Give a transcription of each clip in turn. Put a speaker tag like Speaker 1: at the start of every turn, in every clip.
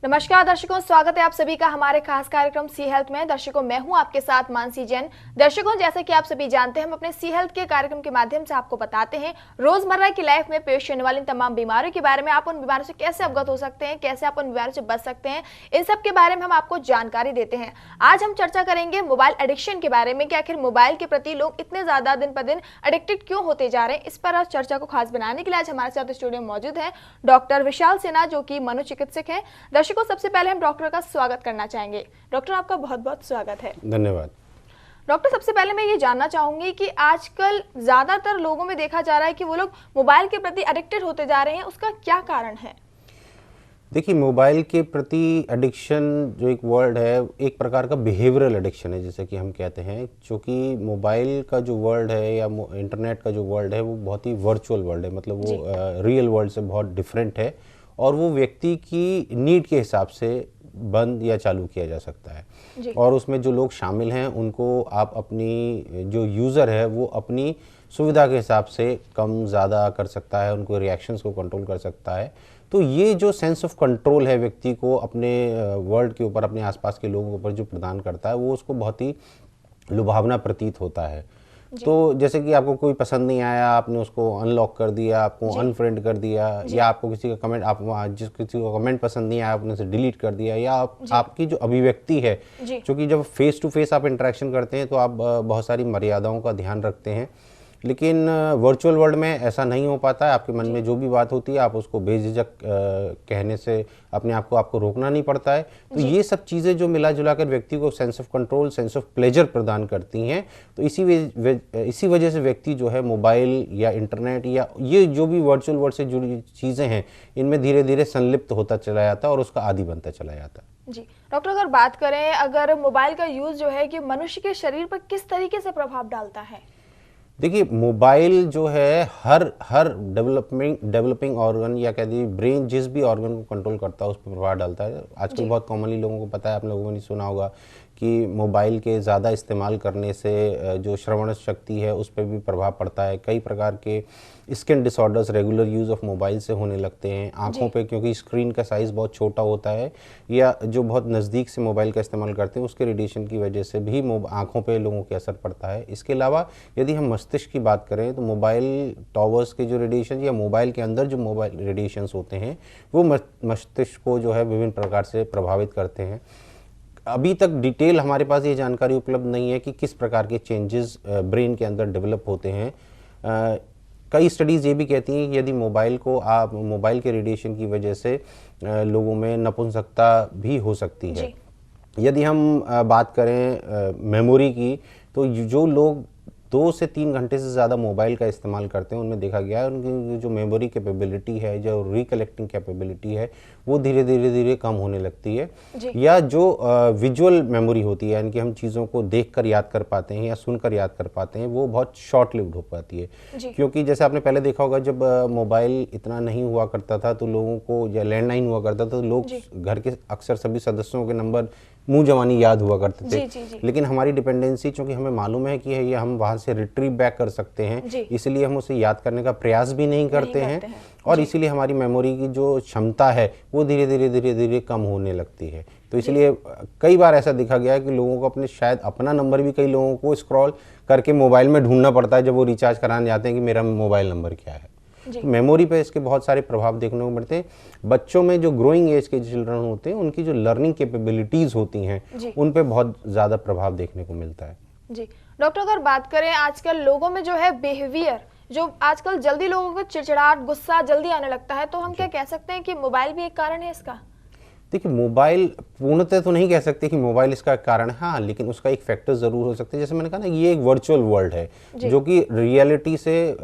Speaker 1: नमस्कार दर्शकों, स्वागत है आप सभी का हमारे खास कार्यक्रम सी हेल्थ में। दर्शकों, मैं हूं आपके साथ मानसी जैन। दर्शकों, जैसा कि आप सभी जानते हैं, हम अपने सी हेल्थ के कार्यक्रम के माध्यम से आपको बताते हैं रोजमर्रा की लाइफ में पेश होने वाली तमाम बीमारियों के बारे में। आप उन बीमारियों से कैसे अवगत हो सकते हैं, कैसे आप उन बीमारियों से बच सकते हैं, इन सब के बारे में हम आपको जानकारी देते हैं। आज हम चर्चा करेंगे मोबाइल एडिक्शन के बारे में कि आखिर मोबाइल के प्रति लोग इतने ज्यादा दिन पर दिन एडिक्टेड क्यों होते जा रहे हैं। इस पर आज चर्चा को खास बनाने के लिए आज हमारे साथ स्टूडियो में मौजूद है डॉक्टर विशाल सिन्हा, जो कि मनोचिकित्सक हैं। दर्शकों, सबसे पहले हम डॉक्टर का स्वागत करना चाहेंगे। डॉक्टर, आपका बहुत बहुत स्वागत है।
Speaker 2: धन्यवाद।
Speaker 1: डॉक्टर, सबसे पहले मैं ये जानना चाहूंगी कि आजकल ज्यादातर लोगों में देखा जा रहा है कि वो लोग मोबाइल के प्रति एडिक्टेड होते जा रहे हैं, उसका क्या कारण है?
Speaker 2: देखिए, मोबाइल के प्रति एडिक्शन जो एक वर्ड है, एक प्रकार का बिहेवियरल एडिक्शन है, जैसे कि हम कहते हैं। क्योंकि मोबाइल का जो वर्ल्ड है या इंटरनेट का जो वर्ल्ड है वो बहुत ही वर्चुअल वर्ल्ड है, मतलब वो रियल वर्ल्ड से बहुत डिफरेंट है और वो व्यक्ति की नीड के हिसाब से बंद या चालू किया जा सकता है। और उसमें जो लोग शामिल हैं उनको आप अपनी जो यूज़र है वो अपनी सुविधा के हिसाब से कम ज़्यादा कर सकता है, उनको रिएक्शंस को कंट्रोल कर सकता है। तो ये जो सेंस ऑफ कंट्रोल है व्यक्ति को अपने वर्ल्ड के ऊपर, अपने आसपास के लोगों के ऊपर जो प्रदान करता है, वो उसको बहुत ही लुभावना प्रतीत होता है। तो जैसे कि आपको कोई पसंद नहीं आया, आपने उसको अनलॉक कर दिया, आपको अनफ्रेंड कर दिया, या आपको किसी का कमेंट, आप जिस किसी को कमेंट पसंद नहीं आया आपने उसे डिलीट कर दिया, या आपकी जो अभिव्यक्ति है, क्योंकि जब फेस टू फेस आप इंटरेक्शन करते हैं तो आप बहुत सारी मर्यादाओं का ध्यान रखते हैं, लेकिन वर्चुअल वर्ल्ड में ऐसा नहीं हो पाता है। आपके मन में जो भी बात होती है आप उसको बेझिझक कहने से अपने आप को आपको रोकना नहीं पड़ता है। तो ये सब चीज़ें जो मिला जुला कर व्यक्ति को sense of control, sense of pleasure प्रदान करती हैं। तो इसी वजह से व्यक्ति जो है मोबाइल या इंटरनेट या ये जो भी वर्चुअल वर्ल्ड से जुड़ी चीज़ें हैं, इनमें धीरे धीरे संलिप्त होता चला जाता है और उसका आदी बनता चला जाता है।
Speaker 1: जी डॉक्टर, अगर बात करें, अगर मोबाइल का यूज़ जो है कि मनुष्य के शरीर पर किस तरीके से प्रभाव डालता है?
Speaker 2: देखिए, मोबाइल जो है हर डेवलपिंग ऑर्गन या कह दीजिए ब्रेन जिस भी ऑर्गन को कंट्रोल करता है उस पर प्रभाव डालता है। आजकल बहुत कॉमनली लोगों को पता है, आप लोगों ने सुना होगा कि मोबाइल के ज़्यादा इस्तेमाल करने से जो श्रवण शक्ति है उस पर भी प्रभाव पड़ता है। कई प्रकार के skin disorders regular use of mobile से होने लगते हैं। आँखों पे, क्योंकि स्क्रीन का साइज़ बहुत छोटा होता है, या जो बहुत नज़दीक से मोबाइल का इस्तेमाल करते हैं उसके रेडिएशन की वजह से भी आँखों पे लोगों के असर पड़ता है। इसके अलावा यदि हम मस्तिष्क की बात करें तो मोबाइल टॉवर्स के जो रेडिएशन या मोबाइल के अंदर जो मोबाइल रेडिएशंस होते हैं वो मस्तिष्क को जो है विभिन्न प्रकार से प्रभावित करते हैं। अभी तक डिटेल हमारे पास ये जानकारी उपलब्ध नहीं है कि किस प्रकार के चेंजेस ब्रेन के अंदर डेवलप होते हैं। कई स्टडीज़ ये भी कहती हैं कि यदि मोबाइल के रेडिएशन की वजह से लोगों में नपुंसकता भी हो सकती है। यदि हम बात करें मेमोरी की, तो जो लोग 2 से 3 घंटे से ज़्यादा मोबाइल का इस्तेमाल करते हैं उनमें देखा गया है उनकी जो मेमोरी कैपेबिलिटी है, जो रिकलेक्टिंग कैपेबिलिटी है, वो धीरे धीरे कम होने लगती है। या जो विजुअल मेमोरी होती है, यानी कि हम चीज़ों को देखकर याद कर पाते हैं या सुनकर याद कर पाते हैं, वो बहुत शॉर्ट लिव्ड हो पाती है। क्योंकि जैसे आपने पहले देखा होगा, जब मोबाइल इतना नहीं हुआ करता था तो लोगों को, या लैंडलाइन हुआ करता था तो लोग घर के अक्सर सभी सदस्यों के नंबर मुंह जवानी याद हुआ करते थे। लेकिन हमारी डिपेंडेंसी, चूंकि हमें मालूम है कि ये हम वहां से रिट्रीव बैक कर सकते हैं, इसलिए हम उसे याद करने का प्रयास भी नहीं करते हैं। और इसीलिए हमारी मेमोरी की जो क्षमता है वो धीरे धीरे कम होने लगती है। तो इसलिए कई बार ऐसा देखा गया है कि लोगों को शायद अपना नंबर भी कई लोगों को स्क्रॉल करके मोबाइल में ढूंढना पड़ता है जब वो रिचार्ज कराने जाते हैं कि मेरा मोबाइल नंबर क्या है। तो मेमोरी पे इसके बहुत सारे प्रभाव देखने को मिलते हैं। बच्चों में जो ग्रोइंग एज के चिल्ड्रन होते हैं, उनकी जो लर्निंग कैपेबिलिटीज होती हैं, उन पे बहुत ज़्यादा प्रभाव देखने को मिलता है।
Speaker 1: जी डॉक्टर, अगर बात करें आजकल लोगों में जो है बिहेवियर, जो आजकल जल्दी लोगों को चिड़चिड़ाहट, गुस्सा जल्दी आने लगता है, तो हम क्या कह सकते हैं कि मोबाइल भी एक कारण है इसका?
Speaker 2: देखिए, मोबाइल पूर्णतः तो नहीं कह सकते कि मोबाइल इसका कारण है, हाँ, लेकिन उसका एक फैक्टर ज़रूर हो सकता है। जैसे मैंने कहा ना, ये एक वर्चुअल वर्ल्ड है जो कि रियलिटी से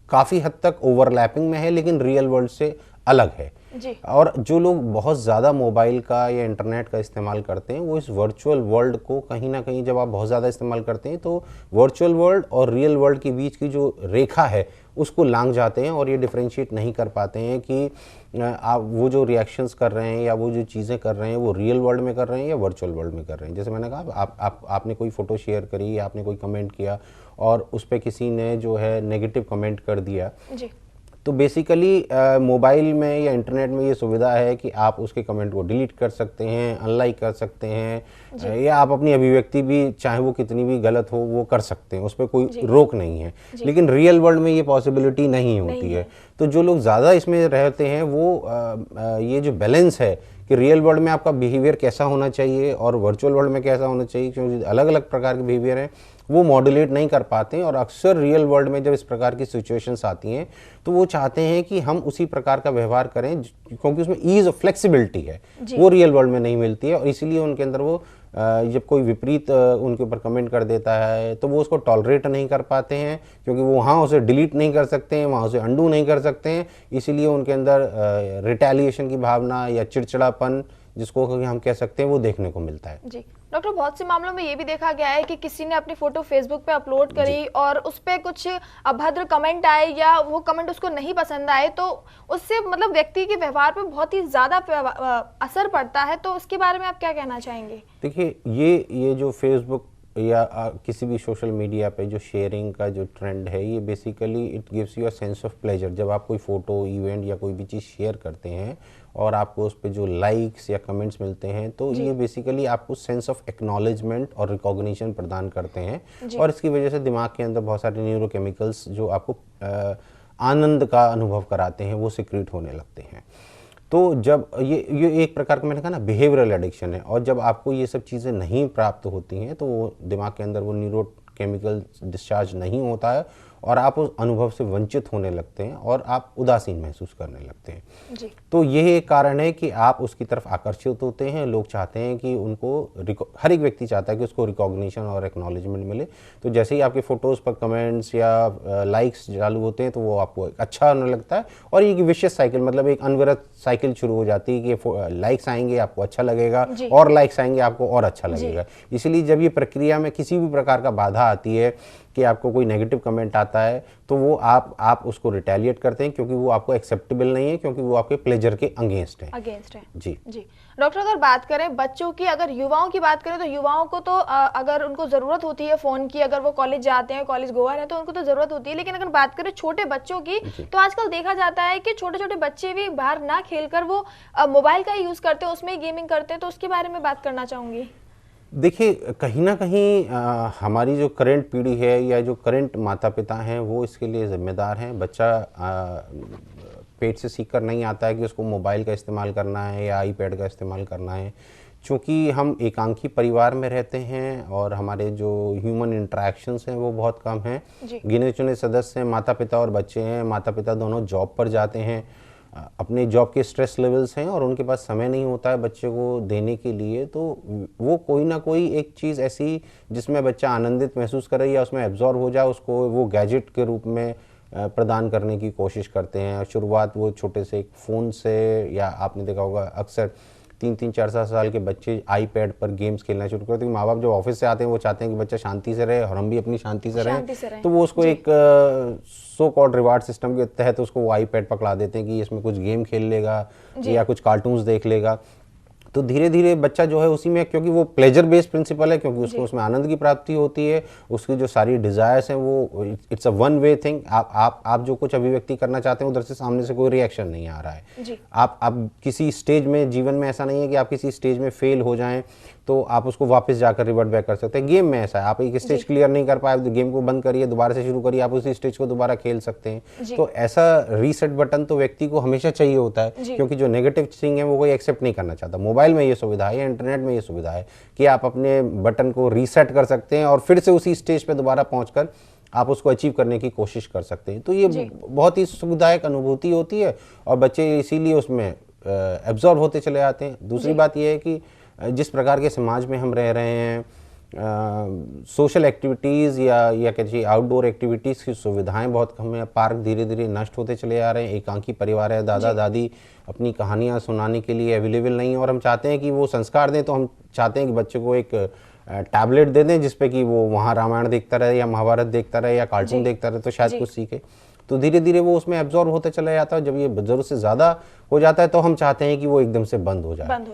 Speaker 2: काफ़ी हद तक ओवरलैपिंग में है, लेकिन रियल वर्ल्ड से अलग है। और जो लोग बहुत ज़्यादा मोबाइल का या इंटरनेट का इस्तेमाल करते हैं, वो इस वर्चुअल वर्ल्ड को कहीं ना कहीं, जब आप बहुत ज़्यादा इस्तेमाल करते हैं तो वर्चुअल वर्ल्ड और रियल वर्ल्ड के बीच की जो रेखा है उसको लांघ जाते हैं और ये डिफरेंशिएट नहीं कर पाते हैं कि आप वो जो रिएक्शंस कर रहे हैं या वो जो चीज़ें कर रहे हैं वो रियल वर्ल्ड में कर रहे हैं या वर्चुअल वर्ल्ड में कर रहे हैं। जैसे मैंने कहा, आपने कोई फ़ोटो शेयर करी या आपने कोई कमेंट किया और उस पर किसी ने जो है नेगेटिव कमेंट कर दिया, तो बेसिकली मोबाइल में या इंटरनेट में ये सुविधा है कि आप उसके कमेंट को डिलीट कर सकते हैं, अनलाइक कर सकते हैं, या आप अपनी अभिव्यक्ति भी चाहे वो कितनी भी गलत हो वो कर सकते हैं, उस पर कोई रोक नहीं है। लेकिन रियल वर्ल्ड में ये पॉसिबिलिटी नहीं होती है। तो जो लोग ज़्यादा इसमें रहते हैं वो ये जो बैलेंस है कि रियल वर्ल्ड में आपका बिहेवियर कैसा होना चाहिए और वर्चुअल वर्ल्ड में कैसा होना चाहिए, क्योंकि अलग अलग प्रकार के बिहेवियर हैं, वो मॉड्यूलेट नहीं कर पाते हैं। और अक्सर रियल वर्ल्ड में जब इस प्रकार की सिचुएशंस आती हैं तो वो चाहते हैं कि हम उसी प्रकार का व्यवहार करें, क्योंकि उसमें ईज ऑफ फ्लेक्सिबिलिटी है, वो रियल वर्ल्ड में नहीं मिलती है। और इसीलिए उनके अंदर वो जब कोई विपरीत उनके ऊपर कमेंट कर देता है तो वो उसको टॉलरेट नहीं कर पाते हैं, क्योंकि वो वहाँ उसे डिलीट नहीं कर सकते हैं, वहाँ उसे अंडू नहीं कर सकते हैं। इसीलिए उनके अंदर रिटेलिएशन की भावना या चिड़चिड़ापन, जिसको हम कह सकते हैं, वो देखने को मिलता है।
Speaker 1: जी डॉक्टर, बहुत से मामलों में ये भी देखा गया है कि किसी ने अपनी फोटो फेसबुक पे अपलोड करी और उस पे कुछ अभद्र कमेंट आए या वो कमेंट उसको नहीं पसंद आए, तो उससे मतलब व्यक्ति के व्यवहार पे बहुत ही ज्यादा असर पड़ता है। तो उसके बारे में आप क्या कहना चाहेंगे?
Speaker 2: देखिए, ये जो फेसबुक या किसी भी सोशल मीडिया पे जो शेयरिंग का जो ट्रेंड है, ये basically it gives you a sense of pleasure. जब आप कोई फोटो, इवेंट या कोई भी चीज़ शेयर करते हैं और आपको उस पर जो लाइक्स या कमेंट्स मिलते हैं, तो ये बेसिकली आपको सेंस ऑफ एक्नॉलेजमेंट और रिकॉग्निशन प्रदान करते हैं। और इसकी वजह से दिमाग के अंदर बहुत सारे न्यूरोकेमिकल्स जो आपको आनंद का अनुभव कराते हैं, वो सिक्रीट होने लगते हैं। तो जब ये एक प्रकार का, मैंने कहा ना, बिहेवियरल एडिक्शन है। और जब आपको ये सब चीज़ें नहीं प्राप्त होती हैं तो वो दिमाग के अंदर वो न्यूरोकेमिकल डिस्चार्ज नहीं होता है और आप उस अनुभव से वंचित होने लगते हैं और आप उदासीन महसूस करने लगते हैं।
Speaker 1: जी।
Speaker 2: तो यह एक कारण है कि आप उसकी तरफ आकर्षित होते हैं। लोग चाहते हैं कि उनको, हर एक व्यक्ति चाहता है कि उसको रिकॉग्निशन और एक्नॉलेजमेंट मिले। तो जैसे ही आपके फोटोज़ पर कमेंट्स या लाइक्स चालू होते हैं तो वो आपको अच्छा होने लगता है और एक विशेष साइकिल, मतलब एक अनवरत साइकिल शुरू हो जाती है कि लाइक्स आएंगे आपको अच्छा लगेगा और लाइक्स आएंगे आपको और अच्छा लगेगा। इसीलिए जब ये प्रक्रिया में किसी भी प्रकार का बाधा आती है कि आपको कोई नेगेटिव कमेंट आता है तो वो आप उसको रिटेलिएट करते हैं, क्योंकि वो आपको एक्सेप्टेबल नहीं है, क्योंकि वो आपके प्लेजर के अगेंस्ट है। जी
Speaker 1: जी डॉक्टर, अगर बात करें बच्चों की, अगर युवाओं की बात करें तो युवाओं को तो अगर उनको जरूरत होती है फोन की, अगर वो कॉलेज जाते हैं, कॉलेज गोअर है, तो उनको तो जरूरत होती है। लेकिन अगर बात करें छोटे बच्चों की, तो आजकल देखा जाता है कि छोटे छोटे बच्चे भी बाहर ना खेलकर वो मोबाइल का यूज करते हैं, उसमें गेमिंग करते हैं। तो उसके बारे में बात करना चाहूंगी।
Speaker 2: देखिए, कहीं ना कहीं हमारी जो करंट पीढ़ी है या जो करंट माता पिता हैं वो इसके लिए जिम्मेदार हैं। बच्चा पेट से सीख कर नहीं आता है कि उसको मोबाइल का इस्तेमाल करना है या आईपैड का इस्तेमाल करना है। चूँकि हम एकांकी परिवार में रहते हैं और हमारे जो ह्यूमन इंटरेक्शंस हैं वो बहुत कम हैं, गिने चुने सदस्य हैं, माता पिता और बच्चे हैं। माता पिता दोनों जॉब पर जाते हैं, अपने जॉब के स्ट्रेस लेवल्स हैं और उनके पास समय नहीं होता है बच्चे को देने के लिए। तो वो कोई ना कोई एक चीज़ ऐसी जिसमें बच्चा आनंदित महसूस करे या उसमें एब्जॉर्ब हो जाए, उसको वो गैजेट के रूप में प्रदान करने की कोशिश करते हैं। शुरुआत वो छोटे से एक फ़ोन से, या आपने देखा होगा अक्सर 3-3, 4-4 साल के बच्चे आईपैड पर गेम्स खेलना शुरू करते हैं। माँ बाप जब ऑफिस से आते हैं वो चाहते हैं कि बच्चा शांति से रहे और हम भी अपनी शांति से रहें। तो वो उसको एक सो कॉल्ड रिवार्ड सिस्टम के तहत उसको वो आईपैड पकड़ा देते हैं कि इसमें कुछ गेम खेल लेगा या कुछ कार्टून्स देख लेगा। तो धीरे धीरे बच्चा जो है उसी में, क्योंकि वो प्लेजर बेस्ड प्रिंसिपल है, क्योंकि उसको उसमें आनंद की प्राप्ति होती है, उसकी जो सारी डिजायर्स हैं वो it's a one way thing. आप जो कुछ अभिव्यक्ति करना चाहते हैं उधर से सामने से कोई रिएक्शन नहीं आ रहा है। आप किसी स्टेज में, जीवन में ऐसा नहीं है कि आप किसी स्टेज में फेल हो जाएं तो आप उसको वापस जाकर रिवर्ट बैक कर सकते हैं। गेम में ऐसा है, आप एक स्टेज क्लियर नहीं कर पाए तो गेम को बंद करिए, दोबारा से शुरू करिए, आप उसी स्टेज को दोबारा खेल सकते हैं। तो ऐसा रीसेट बटन तो व्यक्ति को हमेशा चाहिए होता है, क्योंकि जो नेगेटिव थिंग है वो कोई एक्सेप्ट नहीं करना चाहता। मोबाइल में ये सुविधा है, इंटरनेट में ये सुविधा है कि आप अपने बटन को रीसेट कर सकते हैं और फिर से उसी स्टेज पे दोबारा पहुंचकर आप उसको अचीव करने की कोशिश कर सकते हैं। तो ये बहुत ही सुखदायक अनुभूति होती है और बच्चे इसीलिए उसमें एब्जॉर्ब होते चले जाते हैं। दूसरी बात यह है कि जिस प्रकार के समाज में हम रह रहे हैं, सोशल एक्टिविटीज़ या कहिए आउटडोर एक्टिविटीज़ की सुविधाएं बहुत कम है। पार्क धीरे धीरे नष्ट होते चले जा रहे हैं। एकांकी परिवार है, दादा दादी अपनी कहानियां सुनाने के लिए अवेलेबल नहीं है और हम चाहते हैं कि वो संस्कार दें। तो हम चाहते हैं कि बच्चे को एक टैबलेट दे दें जिसपे कि वो वहाँ रामायण देखता रहे या महाभारत देखता रहे या कार्टून देखता रहे, तो शायद कुछ सीखे। तो धीरे धीरे वो उसमें एब्जॉर्ब होते चला जाता है। जब ये जरूरत से ज़्यादा हो जाता है तो हम चाहते हैं कि वो एकदम से बंद हो जाए।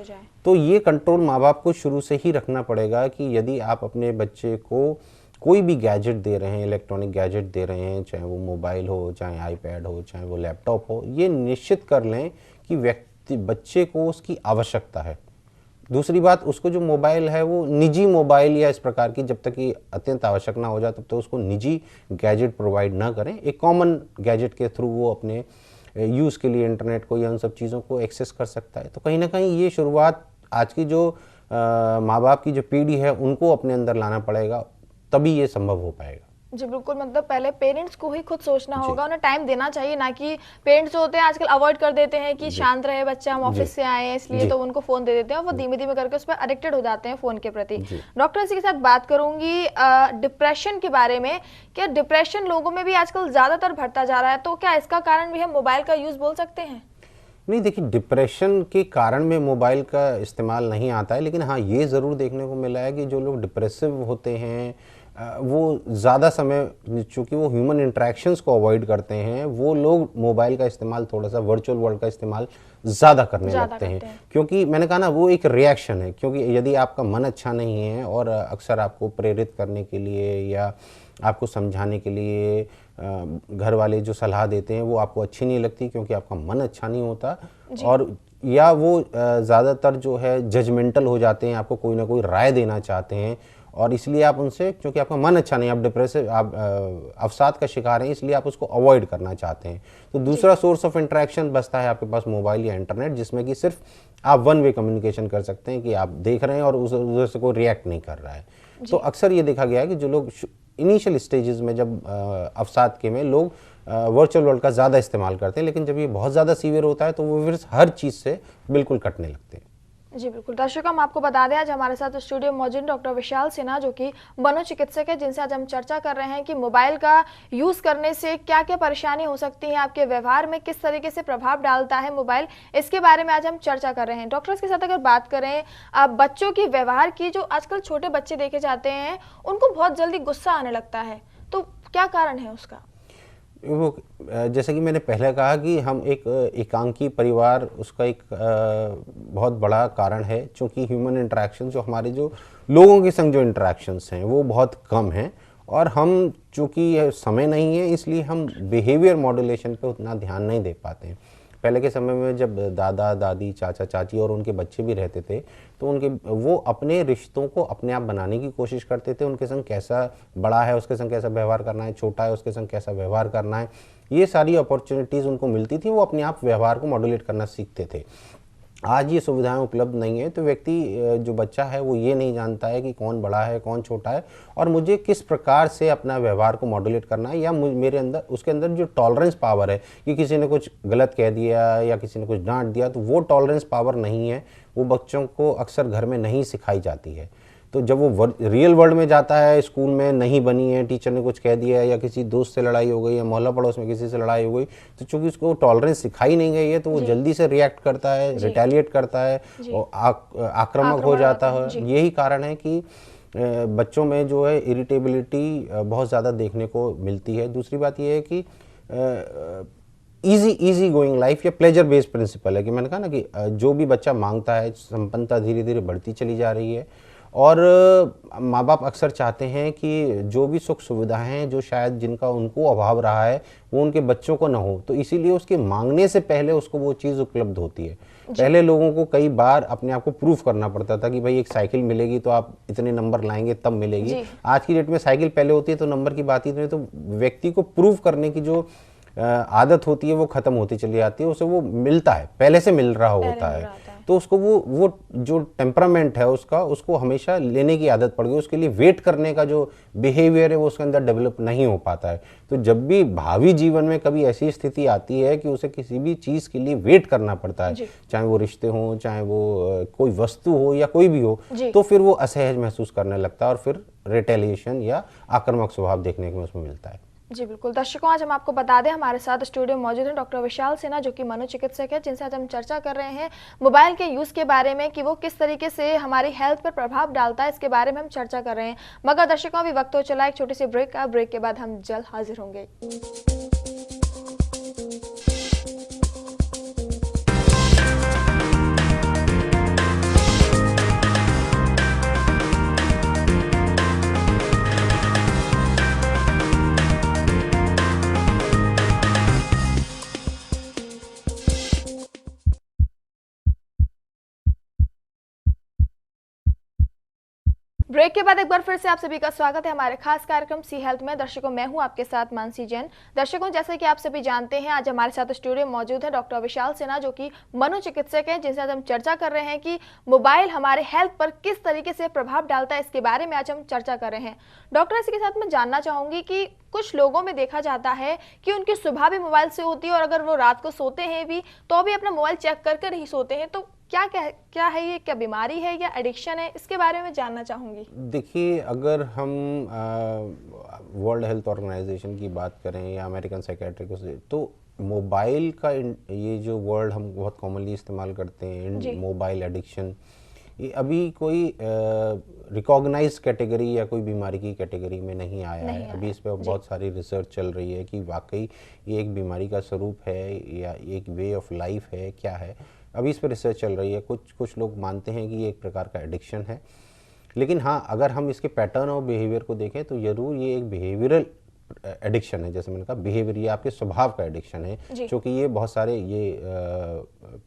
Speaker 2: तो ये कंट्रोल माँ बाप को शुरू से ही रखना पड़ेगा कि यदि आप अपने बच्चे को कोई भी गैजेट दे रहे हैं, इलेक्ट्रॉनिक गैजेट दे रहे हैं, चाहे वो मोबाइल हो, चाहे आईपैड हो, चाहे वो लैपटॉप हो, ये निश्चित कर लें कि बच्चे को उसकी आवश्यकता है। दूसरी बात, उसको जो मोबाइल है वो निजी मोबाइल या इस प्रकार की, जब तक कि अत्यंत आवश्यक ना हो जाए तब तो उसको निजी गैजेट प्रोवाइड ना करें। एक कॉमन गैजेट के थ्रू वो अपने यूज़ के लिए इंटरनेट को या उन सब चीज़ों को एक्सेस कर सकता है। तो कहीं ना कहीं ये शुरुआत आज की जो माँ बाप की जो पीढ़ी है उनको अपने अंदर लाना पड़ेगा, तभी ये संभव हो पाएगा।
Speaker 1: जी बिल्कुल, मतलब पहले पेरेंट्स को ही खुद सोचना होगा, उन्हें टाइम देना चाहिए, ना कि पेरेंट्स जो होते हैं आजकल अवॉइड कर देते हैं कि शांत रहे बच्चा, हम ऑफिस से आए हैं इसलिए तो उनको फोन दे देते हैं और वो धीमे धीमे करके उस पर एडिक्टेड हो जाते हैं फोन के प्रति। डॉक्टर इसी के साथ बात करूंगी डिप्रेशन के बारे में। क्या डिप्रेशन लोगों में भी आजकल ज्यादातर बढ़ता जा रहा है, तो क्या इसका कारण भी हम मोबाइल का यूज बोल सकते हैं?
Speaker 2: नहीं, देखिए, डिप्रेशन के कारण में मोबाइल का इस्तेमाल नहीं आता है, लेकिन हाँ ये ज़रूर देखने को मिला है कि जो लोग डिप्रेसिव होते हैं वो ज़्यादा समय, चूँकि वो ह्यूमन इंटरेक्शंस को अवॉइड करते हैं, वो लोग मोबाइल का इस्तेमाल, थोड़ा सा वर्चुअल वर्ल्ड का इस्तेमाल ज़्यादा करने लगते हैं। क्योंकि मैंने कहा ना, वो एक रिएक्शन है। क्योंकि यदि आपका मन अच्छा नहीं है और अक्सर आपको प्रेरित करने के लिए या आपको समझाने के लिए घर वाले जो सलाह देते हैं वो आपको अच्छी नहीं लगती, क्योंकि आपका मन अच्छा नहीं होता, और या वो ज़्यादातर जो है जजमेंटल हो जाते हैं, आपको कोई ना कोई राय देना चाहते हैं, और इसलिए आप उनसे, क्योंकि आपका मन अच्छा नहीं, आप डिप्रेसिव, आप अवसाद का शिकार हैं, इसलिए आप उसको अवॉइड करना चाहते हैं। तो दूसरा सोर्स ऑफ इंटरेक्शन बचता है आपके पास मोबाइल या इंटरनेट, जिसमें कि सिर्फ आप वन वे कम्युनिकेशन कर सकते हैं कि आप देख रहे हैं और उधर से कोई रिएक्ट नहीं कर रहा है। तो अक्सर ये देखा गया है कि जो लोग इनिशियल स्टेजेस में, जब अवसाद के में, लोग वर्चुअल वर्ल्ड का ज़्यादा इस्तेमाल करते हैं, लेकिन जब ये बहुत ज़्यादा सीवियर होता है तो वो फिर हर चीज़ से बिल्कुल कटने लगते हैं।
Speaker 1: जी बिल्कुल, दर्शकों हम आपको बता दें आज हमारे साथ स्टूडियो में मौजूद डॉक्टर विशाल सिन्हा, जो कि मनोचिकित्सक है, जिनसे आज हम चर्चा कर रहे हैं कि मोबाइल का यूज करने से क्या क्या परेशानी हो सकती है, आपके व्यवहार में किस तरीके से प्रभाव डालता है मोबाइल, इसके बारे में आज हम चर्चा कर रहे हैं। डॉक्टर्स के साथ अगर बात करें बच्चों की व्यवहार की, जो आजकल छोटे बच्चे देखे जाते हैं उनको बहुत जल्दी गुस्सा आने लगता है, तो क्या कारण है उसका?
Speaker 2: वो जैसे कि मैंने पहले कहा कि हम एक एकांकी परिवार, उसका एक बहुत बड़ा कारण है, क्योंकि ह्यूमन इंटरेक्शन, जो हमारे जो लोगों के संग जो इंटरेक्शंस हैं वो बहुत कम हैं, और हम चूँकि समय नहीं है इसलिए हम बिहेवियर मॉड्यूलेशन पे उतना ध्यान नहीं दे पाते हैं। पहले के समय में जब दादा दादी, चाचा चाची और उनके बच्चे भी रहते थे, तो वो अपने रिश्तों को अपने आप बनाने की कोशिश करते थे। उनके संग कैसा बड़ा है उसके संग कैसा व्यवहार करना है, छोटा है उसके संग कैसा व्यवहार करना है, ये सारी अपॉर्चुनिटीज़ उनको मिलती थी, वो अपने आप व्यवहार को मॉड्यूलेट करना सीखते थे। आज ये सुविधाएं उपलब्ध नहीं है, तो व्यक्ति, जो बच्चा है, वो ये नहीं जानता है कि कौन बड़ा है कौन छोटा है, और मुझे किस प्रकार से अपना व्यवहार को मॉड्यूलेट करना है, या मेरे अंदर, उसके अंदर जो टॉलरेंस पावर है कि किसी ने कुछ गलत कह दिया या किसी ने कुछ डांट दिया, तो वो टॉलरेंस पावर नहीं है, वो बच्चों को अक्सर घर में नहीं सिखाई जाती है। तो जब वो रियल वर्ल्ड में जाता है, स्कूल में नहीं बनी है, टीचर ने कुछ कह दिया है, या किसी दोस्त से लड़ाई हो गई, या मोहल्ला पड़ोस में किसी से लड़ाई हो गई, तो चूंकि उसको टॉलरेंस सिखाई नहीं गई है, तो वो जल्दी से रिएक्ट करता है, रिटेलिएट करता है और आक्रामक हो जाता है। यही कारण है कि बच्चों में जो है इरिटेबिलिटी बहुत ज़्यादा देखने को मिलती है। दूसरी बात ये है कि इजी गोइंग लाइफ या प्लेजर बेस्ड प्रिंसिपल है, कि मैंने कहा ना कि जो भी बच्चा मांगता है, संपन्नता धीरे धीरे बढ़ती चली जा रही है, और माँ बाप अक्सर चाहते हैं कि जो भी सुख सुविधाएं हैं, जो शायद जिनका उनको अभाव रहा है, वो उनके बच्चों को ना हो, तो इसीलिए उसके मांगने से पहले उसको वो चीज़ उपलब्ध होती है। पहले लोगों को कई बार अपने आप को प्रूफ करना पड़ता था कि भाई एक साइकिल मिलेगी तो आप इतने नंबर लाएंगे तब मिलेगी। आज की डेट में साइकिल पहले होती है तो नंबर की बात ही नहीं, तो व्यक्ति को प्रूफ करने की जो आदत होती है वो खत्म होती चली जाती है, उसे वो मिलता है, पहले से मिल रहा होता है, तो उसको वो जो टेम्परामेंट है उसको हमेशा लेने की आदत पड़ गई, उसके लिए वेट करने का जो बिहेवियर है वो उसके अंदर डेवलप नहीं हो पाता है। तो जब भी भावी जीवन में कभी ऐसी स्थिति आती है कि उसे किसी भी चीज़ के लिए वेट करना पड़ता है, चाहे वो रिश्ते हों, चाहे वो कोई वस्तु हो या कोई भी हो, तो फिर वो असहज महसूस करने लगता है, और फिर रिटेलिएशन या आक्रामक स्वभाव देखने को उसमें मिलता है।
Speaker 1: जी बिल्कुल, दर्शकों आज हम आपको बता दें हमारे साथ स्टूडियो में मौजूद हैं डॉक्टर विशाल सिन्हा, जो कि मनोचिकित्सक है, जिनसे आज हम चर्चा कर रहे हैं मोबाइल के यूज़ के बारे में, कि वो किस तरीके से हमारी हेल्थ पर प्रभाव डालता है, इसके बारे में हम चर्चा कर रहे हैं। मगर दर्शकों अभी वक्त हो चला एक छोटी सी ब्रेक का, ब्रेक के बाद हम जल्द हाजिर होंगे। ब्रेक के बाद एक बार फिर से आप सभी का स्वागत है हमारे खास कार्यक्रम सी हेल्थ में। दर्शकों, मैं हूं आपके साथ मानसी जैन। दर्शकों, जैसे कि आप सभी जानते हैं, आज हमारे साथ स्टूडियो में मौजूद है डॉक्टर विशाल सिन्हा, जो कि मनोचिकित्सक हैं, जिनसे आज हम चर्चा कर रहे हैं कि मोबाइल हमारे हेल्थ पर किस तरीके से प्रभाव डालता है। इसके बारे में आज हम चर्चा कर रहे हैं। डॉक्टर, इसी के साथ मैं जानना चाहूंगी कि कुछ लोगों में देखा जाता है कि उनकी सुबह भी मोबाइल से होती है और अगर वो रात को सोते हैं भी तो भी अपना मोबाइल चेक कर ही सोते हैं। तो क्या है ये, क्या बीमारी है या एडिक्शन है? इसके बारे में जानना चाहूंगी।
Speaker 2: देखिए, अगर हम वर्ल्ड हेल्थ ऑर्गेनाइजेशन की बात करें या अमेरिकन साइकेट्रिक से, तो मोबाइल का ये जो वर्ड हम बहुत कॉमनली इस्तेमाल करते हैं, मोबाइल एडिक्शन, ये अभी कोई रिकॉग्नाइज कैटेगरी या कोई बीमारी की कैटेगरी में नहीं आया है। अभी इस पर बहुत सारी रिसर्च चल रही है कि वाकई ये एक बीमारी का स्वरूप है या एक वे ऑफ लाइफ है, क्या है। अभी इस पर रिसर्च चल रही है। कुछ लोग मानते हैं कि ये एक प्रकार का एडिक्शन है, लेकिन हाँ, अगर हम इसके पैटर्न और बिहेवियर को देखें तो ज़रूर ये एक बिहेवियरल एडिक्शन है। जैसे मैंने कहा, बिहेवियर, ये आपके स्वभाव का एडिक्शन है, क्योंकि ये बहुत सारे ये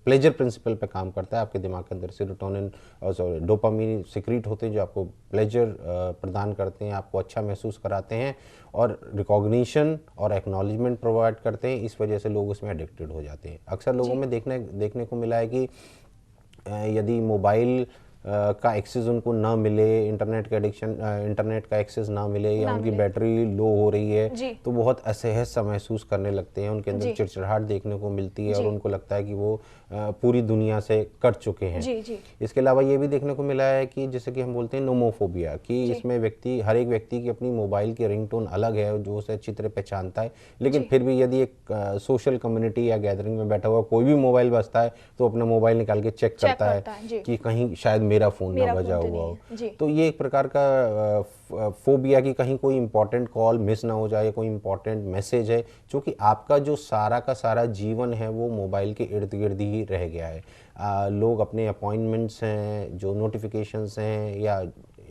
Speaker 2: प्लेजर प्रिंसिपल पे काम करता है। आपके दिमाग के अंदर सेरोटोनिन और डोपामिन सिक्रीट होते हैं जो आपको प्लेजर प्रदान करते हैं, आपको अच्छा महसूस कराते हैं और रिकॉग्निशन और एक्नॉलेजमेंट प्रोवाइड करते हैं। इस वजह से लोग उसमें एडिक्टेड हो जाते हैं। अक्सर लोगों में देखने को मिला है कि यदि मोबाइल का एक्सेस उनको ना मिले, इंटरनेट का एक्सेस ना मिले या उनकी बैटरी लो हो रही है, तो बहुत असहज सा महसूस करने लगते हैं। उनके अंदर चिड़चिड़ाहट देखने को मिलती है और उनको लगता है कि वो पूरी दुनिया से कट चुके हैं। इसके अलावा ये भी देखने को मिला है कि जैसे कि हम बोलते हैं नोमोफोबिया, कि इसमें हर एक व्यक्ति की अपनी मोबाइल की रिंगटोन अलग है जो उसे अच्छी तरह पहचानता है, लेकिन फिर भी यदि एक सोशल कम्युनिटी या गैदरिंग में बैठा हुआ कोई भी मोबाइल बजता है तो अपना मोबाइल निकाल के चेक करता है कि कहीं शायद मेरा फोन ना बजा हुआ हो। तो ये एक प्रकार का फोबिया कि कहीं कोई इंपॉर्टेंट कॉल मिस ना हो जाए, कोई इंपॉर्टेंट मैसेज है, क्योंकि आपका जो सारा का सारा जीवन है वो मोबाइल के इर्द गिर्द ही रह गया है। लोग अपने अपॉइंटमेंट्स हैं, जो नोटिफिकेशंस हैं या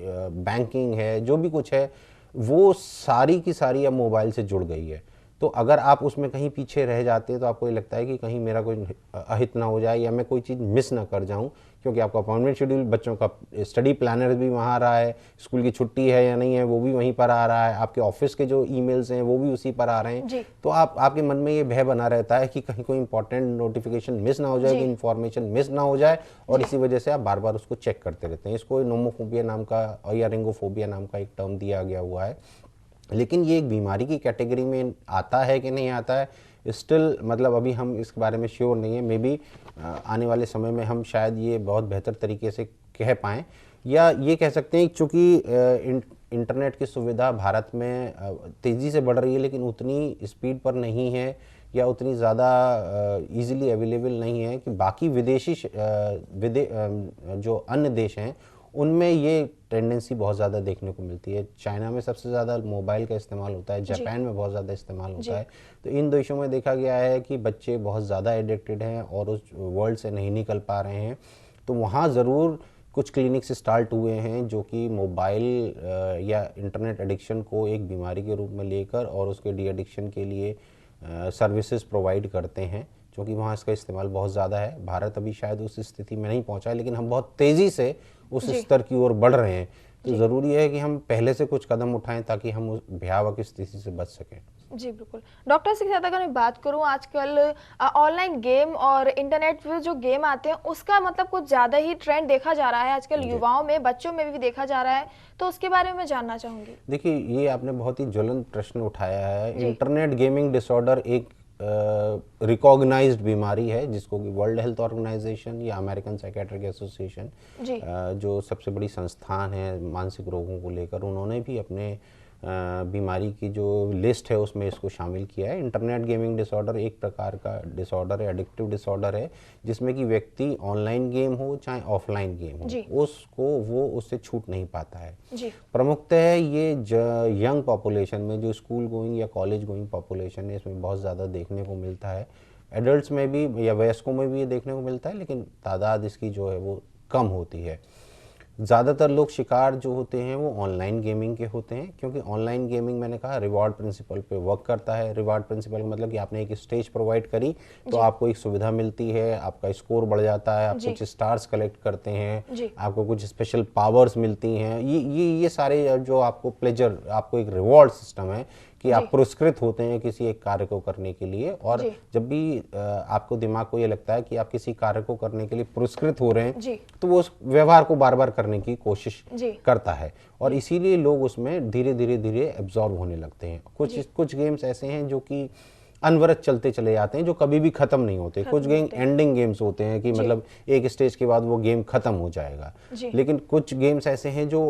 Speaker 2: बैंकिंग है, जो भी कुछ है, वो सारी की सारी अब मोबाइल से जुड़ गई है। तो अगर आप उसमें कहीं पीछे रह जाते हैं तो आपको ये लगता है कि कहीं मेरा कोई अहित ना हो जाए या मैं कोई चीज़ मिस ना कर जाऊं, क्योंकि आपका अपॉइंटमेंट शेड्यूल, बच्चों का स्टडी प्लानर भी वहाँ आ रहा है, स्कूल की छुट्टी है या नहीं है वो भी वहीं पर आ रहा है, आपके ऑफिस के जो ईमेल्स हैं वो भी उसी पर आ रहे हैं। तो आपके मन में ये भय बना रहता है कि कहीं कोई इंपॉर्टेंट नोटिफिकेशन मिस ना हो जाए, इन्फॉर्मेशन मिस ना हो जाए, और इसी वजह से आप बार बार उसको चेक करते रहते हैं। इसको नोमोफोबिया नाम का या रिंगोफोबिया नाम का एक टर्म दिया गया हुआ है। लेकिन ये एक बीमारी की कैटेगरी में आता है कि नहीं आता है, स्टिल मतलब अभी हम इसके बारे में श्योर नहीं है। मे बी आने वाले समय में हम शायद ये बहुत बेहतर तरीके से कह पाएँ, या ये कह सकते हैं क्योंकि इंटरनेट की सुविधा भारत में तेज़ी से बढ़ रही है, लेकिन उतनी स्पीड पर नहीं है या उतनी ज़्यादा ईज़िली अवेलेबल नहीं है कि बाकी जो अन्य देश हैं उनमें ये टेंडेंसी बहुत ज़्यादा देखने को मिलती है। चाइना में सबसे ज़्यादा मोबाइल का इस्तेमाल होता है, जापान में बहुत ज़्यादा इस्तेमाल होता है। तो इन देशों में देखा गया है कि बच्चे बहुत ज़्यादा एडिक्टेड हैं और उस वर्ल्ड से नहीं निकल पा रहे हैं। तो वहाँ ज़रूर कुछ क्लिनिक्स स्टार्ट हुए हैं जो कि मोबाइल या इंटरनेट एडिक्शन को एक बीमारी के रूप में लेकर और उसके डी एडिक्शन के लिए सर्विसेज प्रोवाइड करते हैं, क्योंकि वहाँ इसका इस्तेमाल बहुत ज़्यादा है। भारत अभी शायद उस स्थिति में नहीं पहुँचा है, लेकिन हम बहुत तेज़ी से उस स्तर की ओर बढ़ रहे हैं। तो ज़रूरी है कि हम पहले से कुछ कदम उठाएं ताकि हम उस भयावह स्थिति से बच सकें।
Speaker 1: जी बिल्कुल। डॉक्टर के साथ अगर मैं बात करूं, आजकल ऑनलाइन गेम और इंटरनेट पे जो गेम आते हैं उसका मतलब कुछ ज़्यादा ही ट्रेंड देखा जा रहा है आजकल युवाओं में, बच्चों में भी देखा जा रहा है। तो उसके बारे में जानना चाहूँगी।
Speaker 2: देखिए, ये आपने बहुत ही ज्वलंत प्रश्न उठाया है। इंटरनेट गेमिंग डिसऑर्डर एक रिकॉग्नाइज्ड बीमारी है जिसको कि वर्ल्ड हेल्थ ऑर्गेनाइजेशन या अमेरिकन साइकेट्रिक एसोसिएशन, जो सबसे बड़ी संस्थान है मानसिक रोगों को लेकर, उन्होंने भी अपने बीमारी की जो लिस्ट है उसमें इसको शामिल किया है। इंटरनेट गेमिंग डिसऑर्डर एक प्रकार का डिसऑर्डर है, एडिक्टिव डिसऑर्डर है, जिसमें कि व्यक्ति ऑनलाइन गेम हो चाहे ऑफलाइन गेम हो, वो उससे छूट नहीं पाता है। प्रमुखतः ये यंग पॉपुलेशन में, जो स्कूल गोइंग या कॉलेज गोइंग पॉपुलेशन है, इसमें बहुत ज़्यादा देखने को मिलता है। एडल्ट्स में भी या वयस्कों में भी ये देखने को मिलता है, लेकिन तादाद इसकी जो है वो कम होती है। ज़्यादातर लोग शिकार जो होते हैं वो ऑनलाइन गेमिंग के होते हैं, क्योंकि ऑनलाइन गेमिंग मैंने कहा रिवॉर्ड प्रिंसिपल पे वर्क करता है। रिवॉर्ड प्रिंसिपल का मतलब कि आपने एक स्टेज प्रोवाइड करी तो आपको एक सुविधा मिलती है, आपका स्कोर बढ़ जाता है, आप कुछ स्टार्स कलेक्ट करते हैं, आपको कुछ स्पेशल पावर्स मिलती हैं। ये सारे जो आपको प्लेजर, आपको एक रिवॉर्ड सिस्टम है कि आप पुरस्कृत होते हैं किसी एक कार्य को करने के लिए। और जब भी आपको दिमाग को ये लगता है कि आप किसी कार्य को करने के लिए पुरस्कृत हो रहे हैं तो वो उस व्यवहार को बार बार करने की कोशिश करता है, और इसीलिए लोग उसमें धीरे धीरे एब्जॉर्ब होने लगते हैं। कुछ गेम्स ऐसे हैं जो कि अनवरत चलते चले जाते हैं, जो कभी भी खत्म नहीं होते। कुछ गेम एंडिंग गेम्स होते हैं कि मतलब एक स्टेज के बाद वो गेम खत्म हो जाएगा, लेकिन कुछ गेम्स ऐसे हैं जो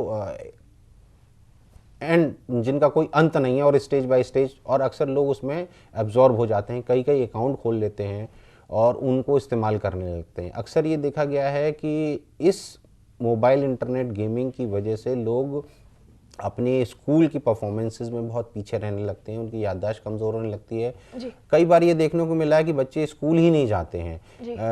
Speaker 2: एंड जिनका कोई अंत नहीं है, और स्टेज बाय स्टेज, और अक्सर लोग उसमें एब्जॉर्ब हो जाते हैं, कई अकाउंट खोल लेते हैं और उनको इस्तेमाल करने लगते हैं। अक्सर ये देखा गया है कि इस मोबाइल इंटरनेट गेमिंग की वजह से लोग अपने स्कूल की परफॉर्मेंसेस में बहुत पीछे रहने लगते हैं, उनकी याददाश्त कमज़ोर होने लगती है। कई बार ये देखने को मिला है कि बच्चे स्कूल ही नहीं जाते हैं,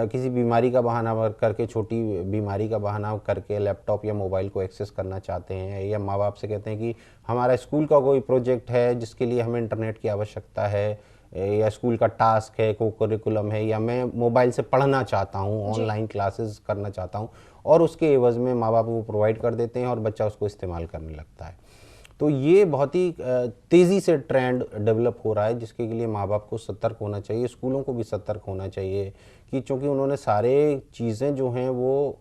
Speaker 2: किसी बीमारी का बहाना करके, छोटी बीमारी का बहाना करके लैपटॉप या मोबाइल को एक्सेस करना चाहते हैं, या माँ बाप से कहते हैं कि हमारा स्कूल का कोई प्रोजेक्ट है जिसके लिए हमें इंटरनेट की आवश्यकता है, या स्कूल का टास्क है, को करिकुलम है, या मैं मोबाइल से पढ़ना चाहता हूँ, ऑनलाइन क्लासेस करना चाहता हूँ, और उसके एवज में माँ बाप वो प्रोवाइड कर देते हैं और बच्चा उसको इस्तेमाल करने लगता है। तो ये बहुत ही तेज़ी से ट्रेंड डेवलप हो रहा है, जिसके लिए माँ बाप को सतर्क होना चाहिए, स्कूलों को भी सतर्क होना चाहिए कि चूँकि उन्होंने सारे चीज़ें जो हैं वो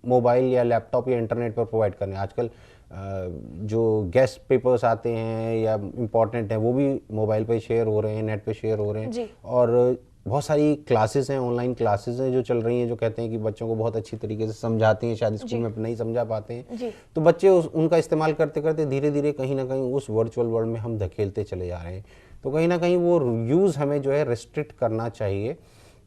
Speaker 2: मोबाइल या लैपटॉप या इंटरनेट पर प्रोवाइड करने। आजकल जो गेस्ट पेपर्स आते हैं या इम्पॉर्टेंट हैं वो भी मोबाइल पे शेयर हो रहे हैं, नेट पे शेयर हो रहे हैं, और बहुत सारी क्लासेस हैं, ऑनलाइन क्लासेस हैं जो चल रही हैं, जो कहते हैं कि बच्चों को बहुत अच्छी तरीके से समझाती हैं, शायद स्कूल में नहीं समझा पाते हैं। तो बच्चे उनका इस्तेमाल करते करते धीरे धीरे कहीं ना कहीं उस वर्चुअल वर्ल्ड में हम धकेलते चले जा रहे हैं। तो कहीं ना कहीं वो यूज़ हमें जो है रिस्ट्रिक्ट करना चाहिए,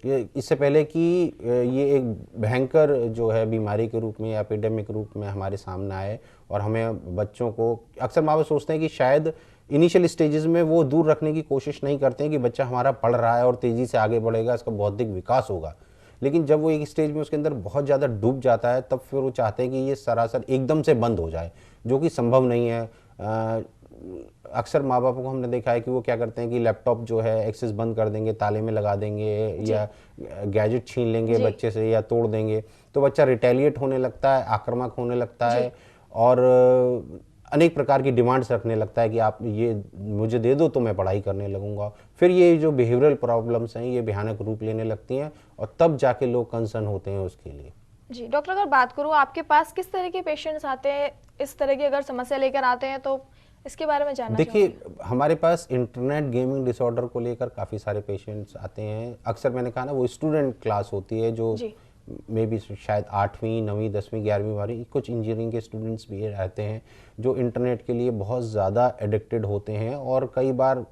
Speaker 2: इससे पहले कि ये एक भयंकर जो है बीमारी के रूप में या एपिडेमिक रूप में हमारे सामने आए। और हमें बच्चों को, अक्सर माँ बाप सोचते हैं कि शायद इनिशियल स्टेजेस में वो दूर रखने की कोशिश नहीं करते हैं कि बच्चा हमारा पढ़ रहा है और तेज़ी से आगे बढ़ेगा, इसका बौद्धिक विकास होगा, लेकिन जब वो एक स्टेज में उसके अंदर बहुत ज़्यादा डूब जाता है तब फिर वो चाहते हैं कि ये सरासर एकदम से बंद हो जाए, जो कि संभव नहीं है। अक्सर माँ बापों को हमने देखा है कि वो क्या करते हैं कि लैपटॉप जो है एक्सेस बंद कर देंगे, ताले में लगा देंगे, या गैजेट छीन लेंगे बच्चे से या तोड़ देंगे, तो बच्चा रिटेलिएट होने लगता है, आक्रामक होने लगता है, और अनेक प्रकार की डिमांड्स रखने लगता है कि आप ये मुझे दे दो तो मैं पढ़ाई करने लगूंगा। फिर ये जो बिहेवियरल प्रॉब्लम्स हैं ये भयानक रूप लेने लगती हैं, और तब जाके लोग कंसर्न होते हैं उसके लिए।
Speaker 1: जी डॉक्टर, अगर बात करूँ आपके पास किस तरह के पेशेंट्स आते हैं, इस तरह की अगर समस्या लेकर आते हैं तो इसके बारे में जानना
Speaker 2: देखिए, हमारे पास इंटरनेट गेमिंग डिसऑर्डर को लेकर काफ़ी सारे पेशेंट्स आते हैं। अक्सर मैंने कहा ना, वो स्टूडेंट क्लास होती है जो मे बी शायद 8वीं 9वीं 10वीं 11वीं वाली, कुछ इंजीनियरिंग के स्टूडेंट्स भी रहते हैं जो इंटरनेट के लिए बहुत ज़्यादा एडिक्टेड होते हैं, और कई बार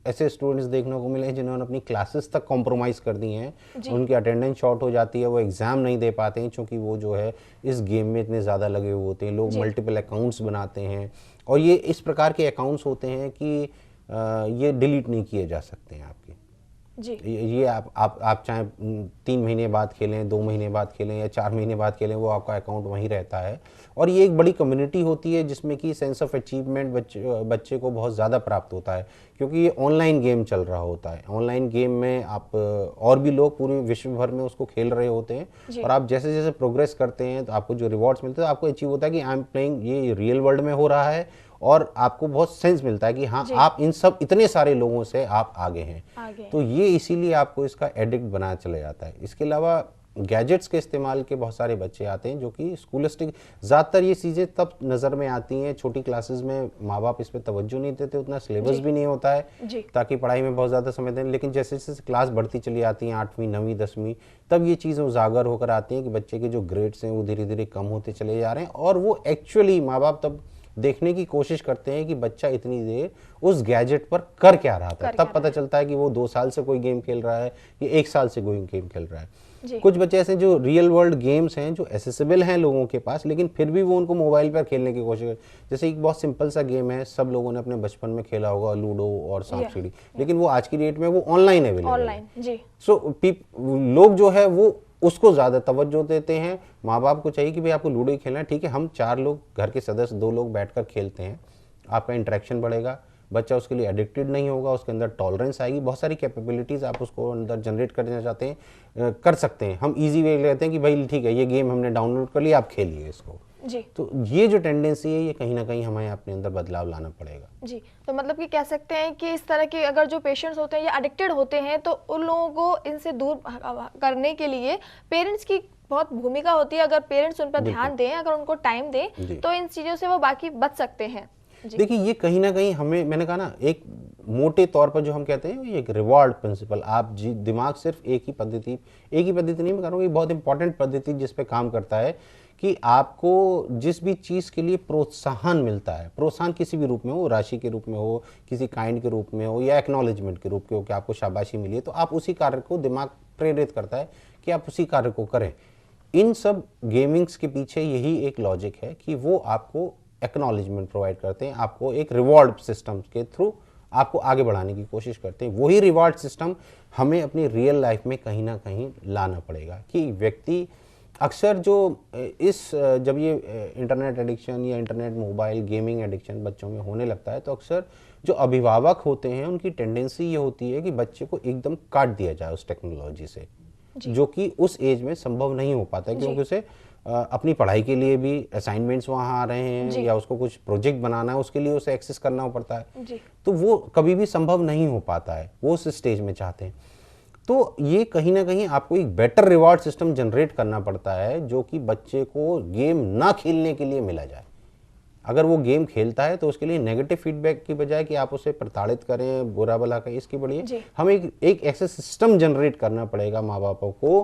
Speaker 2: ऐसे स्टूडेंट्स देखने को मिले हैं जिन्होंने अपनी क्लासेस तक कॉम्प्रोमाइज़ कर दी हैं, उनकी अटेंडेंस शॉर्ट हो जाती है, वो एग्ज़ाम नहीं दे पाते हैं क्योंकि वो जो है इस गेम में इतने ज़्यादा लगे हुए होते हैं। लोग मल्टीपल अकाउंट्स बनाते हैं, और ये इस प्रकार के अकाउंट्स होते हैं कि ये डिलीट नहीं किए जा सकते हैं आपके। ये आप चाहे 3 महीने बाद खेलें, 2 महीने बाद खेलें, या 4 महीने बाद खेलें, वो आपका अकाउंट वहीं रहता है। और ये एक बड़ी कम्युनिटी होती है जिसमें कि सेंस ऑफ अचीवमेंट बच्चे को बहुत ज़्यादा प्राप्त होता है, क्योंकि ये ऑनलाइन गेम चल रहा होता है। ऑनलाइन गेम में आप और भी लोग पूरे विश्व भर में उसको खेल रहे होते हैं, और आप जैसे जैसे प्रोग्रेस करते हैं तो आपको जो रिवॉर्ड्स मिलते हैं, आपको अचीव होता है कि आई एम प्लेइंग, ये रियल वर्ल्ड में हो रहा है, और आपको बहुत सेंस मिलता है कि हाँ आप इन सब इतने सारे लोगों से आप आगे हैं। तो ये इसीलिए आपको इसका एडिक्ट बनाया चला जाता है। इसके अलावा गैजेट्स के इस्तेमाल के बहुत सारे बच्चे आते हैं जो कि स्कूलिस्टिक, ज़्यादातर ये चीज़ें तब नज़र में आती हैं छोटी क्लासेस में, माँ बाप इस पर तवज्जो नहीं देते, उतना सिलेबस भी नहीं होता है ताकि पढ़ाई में बहुत ज़्यादा समय दें। लेकिन जैसे जैसे क्लास बढ़ती चली आती हैं 8वीं 9वीं 10वीं, तब ये चीज़ें उजागर होकर आती हैं कि बच्चे के जो ग्रेड्स हैं वो धीरे धीरे कम होते चले जा रहे हैं, और वो एक्चुअली माँ बाप तब देखने की कोशिश करते हैं कि बच्चा इतनी देर उस गैजेट पर कर क्या रहा था। तब पता चलता है कि वो 2 साल से कोई गेम खेल रहा है या 1 साल से कोई गेम खेल रहा है। कुछ बच्चे ऐसे जो रियल वर्ल्ड गेम्स हैं जो एसेसिबल हैं लोगों के पास, लेकिन फिर भी वो उनको मोबाइल पर खेलने की कोशिश करते हैं। जैसे एक बहुत सिंपल सा गेम है, सब लोगों ने अपने बचपन में खेला होगा, लूडो और सांप सीढ़ी, लेकिन वो आज की डेट में वो ऑनलाइन अवेलेबल है। सो लोग जो है वो उसको ज़्यादा तवज्जो देते हैं। माँ बाप को चाहिए कि भाई आपको लूडो ही खेलना है, ठीक है, हम 4 लोग घर के सदस्य 2 लोग बैठकर खेलते हैं, आपका इंटरेक्शन बढ़ेगा, बच्चा उसके लिए एडिक्टेड नहीं होगा, उसके अंदर टॉलरेंस आएगी, बहुत सारी कैपेबिलिटीज़ आप उसको अंदर जनरेट करना चाहते हैं कर सकते हैं। हम ईजी वे लेते हैं कि भाई ठीक है ये गेम हमने डाउनलोड कर लिया, आप खेलिए इसको
Speaker 1: जी।
Speaker 2: तो ये जो टेंडेंसी है ये कहीं ना कहीं हमें अपने अंदर बदलाव लाना पड़ेगा।
Speaker 1: जी, तो मतलब कि कह सकते हैं कि इस तरह के अगर जो पेशेंट्स होते हैं या एडिक्टेड होते हैं तो उन लोगों को इनसे दूर करने के लिए पेरेंट्स की बहुत भूमिका होती है। अगर पेरेंट्स उन पर ध्यान दें, अगर उनको टाइम दें तो इन चीज़ों से वो बाकी बच सकते हैं।
Speaker 2: देखिए ये कहीं ना कहीं हमें, मैंने कहा ना, एक मोटे तौर पर जो हम कहते हैं ये एक रिवॉर्ड प्रिंसिपल, आप दिमाग सिर्फ एक ही पद्धति नहीं, मैं कह रहा हूँ ये बहुत इंपॉर्टेंट पद्धति जिस पे काम करता है कि आपको जिस भी चीज़ के लिए प्रोत्साहन मिलता है, प्रोत्साहन किसी भी रूप में हो, राशि के रूप में हो, किसी काइंड के रूप में हो, या एक्नॉलेजमेंट के रूप में हो कि आपको शाबाशी मिली है, तो आप उसी कार्य को, दिमाग प्रेरित करता है कि आप उसी कार्य को करें। इन सब गेमिंग्स के पीछे यही एक लॉजिक है कि वो आपको एक्नॉलेजमेंट प्रोवाइड करते हैं, आपको एक रिवॉर्ड सिस्टम के थ्रू आपको आगे बढ़ाने की कोशिश करते हैं। वही रिवॉर्ड सिस्टम हमें अपनी रियल लाइफ में कहीं ना कहीं लाना पड़ेगा कि व्यक्ति अक्सर जो जब ये इंटरनेट एडिक्शन या इंटरनेट मोबाइल गेमिंग एडिक्शन बच्चों में होने लगता है तो अक्सर जो अभिभावक होते हैं उनकी टेंडेंसी ये होती है कि बच्चे को एकदम काट दिया जाए उस टेक्नोलॉजी से, जो कि उस एज में संभव नहीं हो पाता है, क्योंकि उसे अपनी पढ़ाई के लिए भी असाइनमेंट्स वहाँ आ रहे हैं या उसको कुछ प्रोजेक्ट बनाना है, उसके लिए उसे एक्सेस करना पड़ता है, तो वो कभी भी संभव नहीं हो पाता है, वो उस स्टेज में चाहते हैं। तो ये कहीं ना कहीं आपको एक बेटर रिवॉर्ड सिस्टम जनरेट करना पड़ता है जो कि बच्चे को गेम ना खेलने के लिए मिला जाए। अगर वो गेम खेलता है तो उसके लिए नेगेटिव फीडबैक की बजाय कि आप उसे प्रताड़ित करें, बुरा भला करें, इसकी बढ़िया हमें एक ऐसा सिस्टम जनरेट करना पड़ेगा माँ बापों को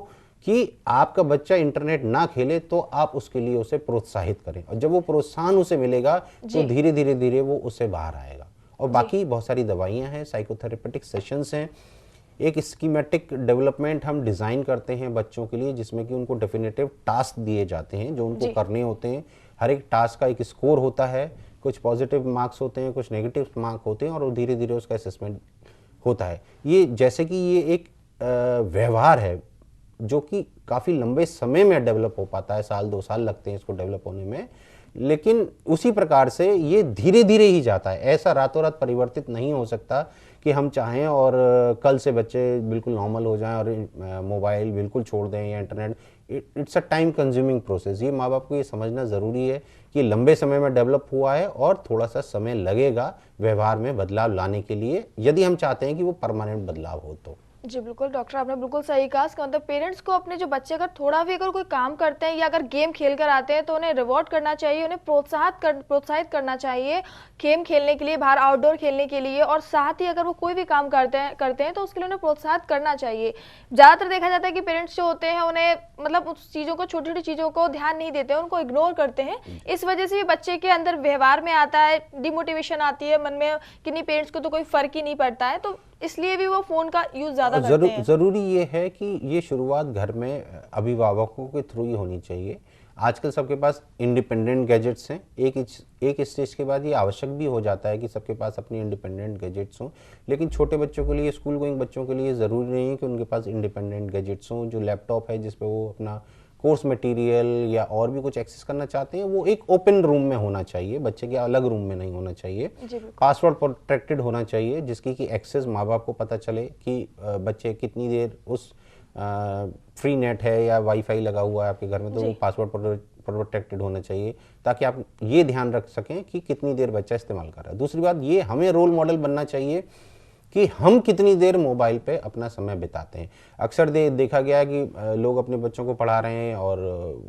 Speaker 2: कि आपका बच्चा इंटरनेट ना खेले तो आप उसके लिए उसे प्रोत्साहित करें, और जब वो प्रोत्साहन उसे मिलेगा तो धीरे धीरे वो उससे बाहर आएगा। और बाकी बहुत सारी दवाइयाँ हैं, साइकोथेरेपेटिक सेशंस हैं, एक स्कीमेटिक डेवलपमेंट हम डिज़ाइन करते हैं बच्चों के लिए जिसमें कि उनको डेफिनेटिव टास्क दिए जाते हैं जो उनको करने होते हैं। हर एक टास्क का एक स्कोर होता है, कुछ पॉजिटिव मार्क्स होते हैं, कुछ नेगेटिव मार्क होते हैं, और धीरे धीरे उसका असेसमेंट होता है। ये जैसे कि ये एक व्यवहार है जो कि काफ़ी लंबे समय में डेवलप हो पाता है, 1-2 साल लगते हैं इसको डेवलप होने में, लेकिन उसी प्रकार से ये धीरे धीरे ही जाता है। ऐसा रातों रात परिवर्तित नहीं हो सकता कि हम चाहें और कल से बच्चे बिल्कुल नॉर्मल हो जाएं और मोबाइल बिल्कुल छोड़ दें या internet. It's a time consuming process. ये माँ बाप को ये समझना ज़रूरी है कि लंबे समय में डेवलप हुआ है और थोड़ा सा समय लगेगा व्यवहार में बदलाव लाने के लिए, यदि हम चाहते हैं कि वो परमानेंट बदलाव हो तो।
Speaker 1: जी बिल्कुल डॉक्टर, आपने बिल्कुल सही कहा। इसका मतलब पेरेंट्स को अपने जो बच्चे अगर थोड़ा भी अगर कोई काम करते हैं या अगर गेम खेल कर आते हैं तो उन्हें रिवॉर्ड करना चाहिए, उन्हें प्रोत्साहित करना चाहिए गेम खेलने के लिए, बाहर आउटडोर खेलने के लिए, और साथ ही अगर वो कोई भी काम करते हैं तो उसके लिए उन्हें प्रोत्साहित करना चाहिए। ज़्यादातर देखा जाता है कि पेरेंट्स जो होते हैं उन्हें मतलब उस चीज़ों को, छोटी छोटी चीज़ों को ध्यान नहीं देते हैं, उनको इग्नोर करते हैं। इस वजह से भी बच्चे के अंदर व्यवहार में आता है, डिमोटिवेशन आती है मन में कि नहीं पेरेंट्स को तो कोई फर्क ही नहीं पड़ता है, तो इसलिए भी वो फोन का यूज ज्यादा करते हैं।
Speaker 2: जरूरी ये है कि ये शुरुआत घर में अभिभावकों के थ्रू ही होनी चाहिए। आजकल सबके पास इंडिपेंडेंट गैजेट्स हैं, एक स्टेज के बाद ये आवश्यक भी हो जाता है कि सबके पास अपनी इंडिपेंडेंट गैजेट्स हों, लेकिन छोटे बच्चों के लिए, स्कूल गोइंग बच्चों के लिए ज़रूरी नहीं है कि उनके पास इंडिपेंडेंट गैजेट्स हों। जो लैपटॉप है जिस पे वो अपना कोर्स मटेरियल या और भी कुछ एक्सेस करना चाहते हैं वो एक ओपन रूम में होना चाहिए, बच्चे के अलग रूम में नहीं होना चाहिए। पासवर्ड प्रोटेक्टेड होना चाहिए जिसकी कि एक्सेस माँ बाप को पता चले कि बच्चे कितनी देर उस फ्री नेट है या वाईफाई लगा हुआ है आपके घर में, तो वो पासवर्ड प्रोटेक्टेड होना चाहिए ताकि आप ये ध्यान रख सकें कि कितनी देर बच्चा इस्तेमाल कर रहा है। दूसरी बात, ये हमें रोल मॉडल बनना चाहिए कि हम कितनी देर मोबाइल पे अपना समय बिताते हैं। अक्सर देखा गया है कि लोग अपने बच्चों को पढ़ा रहे हैं और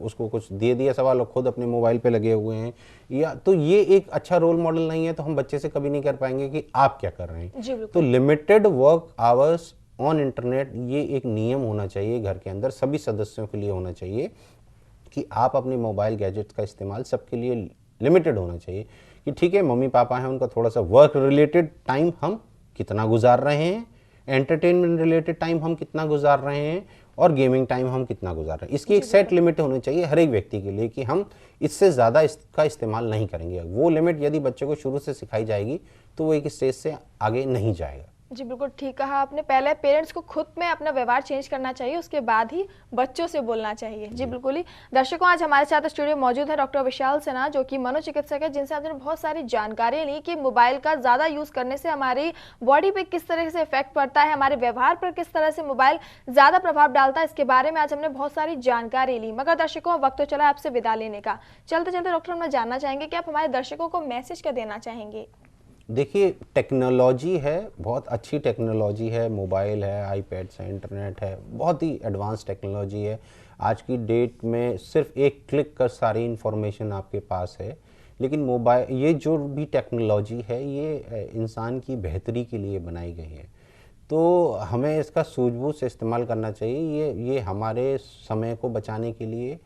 Speaker 2: उसको कुछ दे दिया सवाल और खुद अपने मोबाइल पे लगे हुए हैं, या तो ये एक अच्छा रोल मॉडल नहीं है। तो हम बच्चे से कभी नहीं कर पाएंगे कि आप क्या कर रहे हैं। तो limited work hours on internet, ये एक नियम होना चाहिए घर के अंदर, सभी सदस्यों के लिए होना चाहिए कि आप अपने मोबाइल गैजेट्स का इस्तेमाल सबके लिए लिमिटेड होना चाहिए। कि ठीक है मम्मी पापा हैं, उनका थोड़ा सा वर्क रिलेटेड टाइम हम कितना गुजार रहे हैं, एंटरटेनमेंट रिलेटेड टाइम हम कितना गुजार रहे हैं, और गेमिंग टाइम हम कितना गुजार रहे हैं। इसकी एक सेट लिमिट होनी चाहिए हर एक व्यक्ति के लिए कि हम इससे ज़्यादा इसका इस्तेमाल नहीं करेंगे। वो लिमिट यदि बच्चे को शुरू से सिखाई जाएगी तो वो एक स्टेज से आगे नहीं जाएगा।
Speaker 1: जी बिल्कुल ठीक कहा आपने। पहले पेरेंट्स को खुद में अपना व्यवहार चेंज करना चाहिए, उसके बाद ही बच्चों से बोलना चाहिए। जी बिल्कुल ही। दर्शकों, आज हमारे साथ स्टूडियो मौजूद है डॉक्टर विशाल सिन्हा, जो कि मनोचिकित्सक है, जिनसे आपने बहुत सारी जानकारी ली कि मोबाइल का ज़्यादा यूज़ करने से हमारी बॉडी पे किस तरह से इफेक्ट पड़ता है, हमारे व्यवहार पर किस तरह से मोबाइल ज़्यादा प्रभाव डालता है। इसके बारे में आज हमने बहुत सारी जानकारी ली। मगर दर्शकों, वक्त तो चला आपसे विदा लेने का। चलते चलते डॉक्टर, हम जानना चाहेंगे कि आप हमारे दर्शकों को मैसेज क्या देना चाहेंगे।
Speaker 2: देखिए, टेक्नोलॉजी है, बहुत अच्छी टेक्नोलॉजी है, मोबाइल है, आईपैड्स है, इंटरनेट है, बहुत ही एडवांस टेक्नोलॉजी है। आज की डेट में सिर्फ एक क्लिक कर सारी इन्फॉर्मेशन आपके पास है। लेकिन मोबाइल, ये जो भी टेक्नोलॉजी है, ये इंसान की बेहतरी के लिए बनाई गई है, तो हमें इसका सूझबूझ से इस्तेमाल करना चाहिए। ये हमारे समय को बचाने के लिए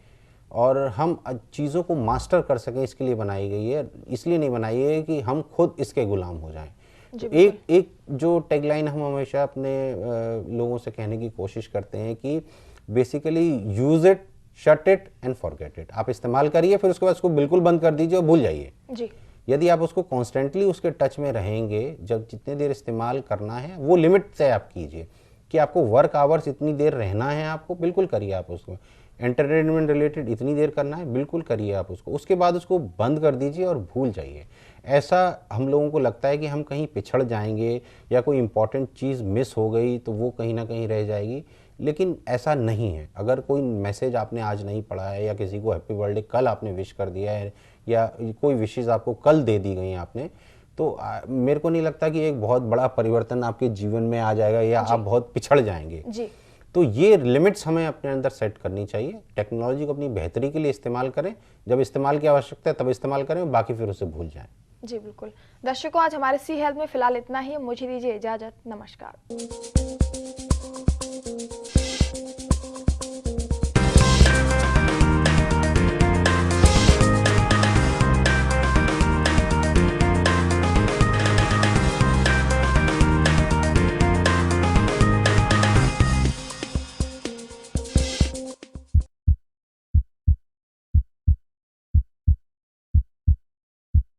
Speaker 2: और हम चीज़ों को मास्टर कर सकें, इसके लिए बनाई गई है। इसलिए नहीं बनाई है कि हम खुद इसके गुलाम हो जाएं। तो एक जो टैगलाइन हम हमेशा अपने लोगों से कहने की कोशिश करते हैं कि basically use it, shut it and forget it. आप इस्तेमाल करिए, फिर उसके बाद उसको बिल्कुल बंद कर दीजिए और भूल जाइए। यदि आप उसको कॉन्स्टेंटली उसके टच में रहेंगे, जब जितने देर इस्तेमाल करना है वो लिमिट से आप कीजिए कि आपको वर्क आवर्स इतनी देर रहना है, आपको बिल्कुल करिए। आप उसको एंटरटेनमेंट रिलेटेड इतनी देर करना है, बिल्कुल करिए आप उसको। उसके बाद उसको बंद कर दीजिए और भूल जाइए। ऐसा हम लोगों को लगता है कि हम कहीं पिछड़ जाएंगे या कोई इंपॉर्टेंट चीज़ मिस हो गई तो वो कहीं ना कहीं रह जाएगी, लेकिन ऐसा नहीं है। अगर कोई मैसेज आपने आज नहीं पढ़ा है या किसी को हैप्पी बर्थडे कल आपने विश कर दिया है या कोई विशेज़ आपको कल दे दी गई आपने, तो मेरे को नहीं लगता कि एक बहुत बड़ा परिवर्तन आपके जीवन में आ जाएगा या आप बहुत पिछड़ जाएंगे। तो ये लिमिट्स हमें अपने अंदर सेट करनी चाहिए। टेक्नोलॉजी को अपनी बेहतरी के लिए इस्तेमाल करें, जब इस्तेमाल की आवश्यकता है तब इस्तेमाल करें, बाकी फिर उसे भूल जाएं।
Speaker 1: जी बिल्कुल। दर्शकों, आज हमारे सी हेल्थ में फिलहाल इतना ही। मुझे दीजिए इजाजत। नमस्कार।